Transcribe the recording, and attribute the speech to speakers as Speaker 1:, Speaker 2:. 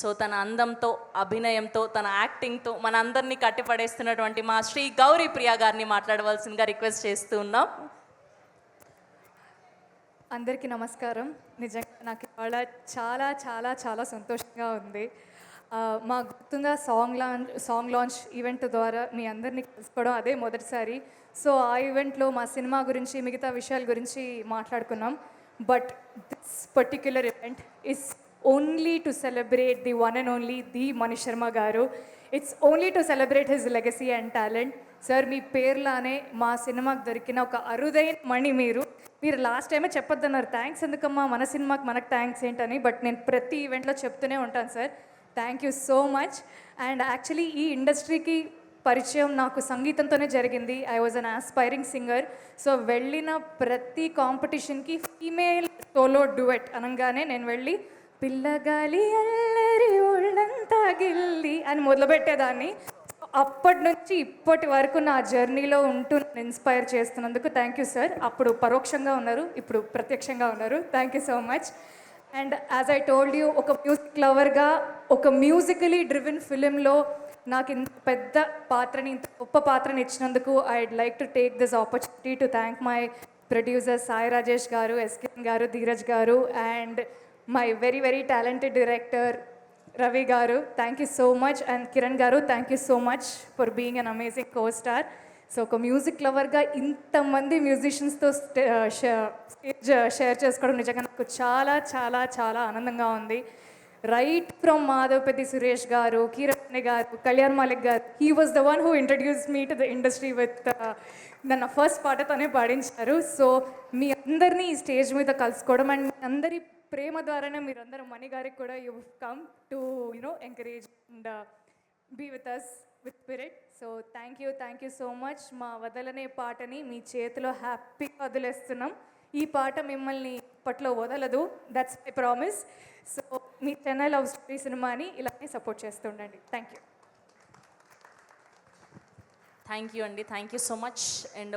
Speaker 1: So తన అందంతో, అభినయంతో, తన యాక్టింగ్తో మన అందరినీ కట్టిపడేస్తున్నటువంటి మా శ్రీ గౌరీ ప్రియా గారిని మాట్లాడవలసిందిగా రిక్వెస్ట్ చేస్తూ ఉన్నాం.
Speaker 2: అందరికీ నమస్కారం. నిజంగా నాకు ఇవాళ చాలా చాలా చాలా సంతోషంగా ఉంది. మా గుర్తుందా సాంగ్ లాంచ్ ఈవెంట్ ద్వారా మీ అందరినీ కలుసుకోవడం అదే మొదటిసారి. సో ఆ ఈవెంట్లో మా సినిమా గురించి, మిగతా విషయాల గురించి మాట్లాడుకున్నాం. But this particular event is only to celebrate the one and only the Mani Sharma garu. It's only to celebrate his legacy and talent. Sir, మీ పేర్లానే మా సినిమాకి దొరికిన ఒక అరుదైన మణి మీరు లాస్ట్ టైమే చెప్పొద్దన్నారు. థ్యాంక్స్ ఎందుకమ్మా, మన సినిమాకి మనకు థ్యాంక్స్ ఏంటని. బట్ నేను ప్రతి ఈవెంట్లో చెప్తూనే ఉంటాను sir. Thank you so much. And actually ఈ ఇండస్ట్రీకి పరిచయం నాకు సంగీతంతోనే జరిగింది. I was an aspiring singer. So వెళ్ళిన ప్రతి కాంపిటీషన్కి ఫీమేల్ సోలో డ్యూయట్ అనగానే నేను వెళ్ళి పిల్లగాలి అల్లరి ఒళ్ళంతా గిల్లి అని మొదలుపెట్టేదాన్ని. అప్పటి నుంచి ఇప్పటి వరకు నా జర్నీలో ఉంటూ ఇన్స్పైర్ చేస్తున్నందుకు థ్యాంక్ యూ సార్. అప్పుడు పరోక్షంగా ఉన్నారు, ఇప్పుడు ప్రత్యక్షంగా ఉన్నారు. Thank you so much. And as I told you, ఒక మ్యూజిక్ లవర్గా ఒక మ్యూజికలీ డ్రివెన్ ఫిలింలో నాకు ఇంత పెద్ద పాత్రని, ఇంత గొప్ప పాత్రని ఇచ్చినందుకు I'd like to take this opportunity to thank my producer Sai Rajesh garu, SKN garu, Dheeraj garu, and my very very talented director Ravi garu. Thank you so much. And Kiran garu, thank you so much for being an amazing co star. So ఒక music లవర్గా ఇంతమంది మ్యూజిషియన్స్తో stage share చేసుకోవడం నిజంగా నాకు చాలా చాలా చాలా ఆనందంగా ఉంది. రైట్ ఫ్రమ్ మాధవపతి సురేష్ గారు, కిరణ్ గారు, కళ్యాణ్ మాలిక్ గారు, he was the one who introduce me to the industry with నన్ను ఫస్ట్ పాటతోనే పాడించారు. సో మీ అందరినీ ఈ స్టేజ్ మీద కలుసుకోవడం అండ్ మీ అందరి ప్రేమ ద్వారానే మీరందరూ మణి గారికి కూడా you come to encourage and be with us with spirit. So thank you so much. మా వదలనే పాటని మీ చేతిలో హ్యాపీగా వదిలేస్తున్నాం. ఈ పాట మిమ్మల్ని ఇప్పట్లో వదలదు, that's my promise. So me Chennai love story సినిమాని ఇలానే సపోర్ట్ చేస్తూ ఉండండి. థ్యాంక్ యూ
Speaker 1: అండి, thank you so much. And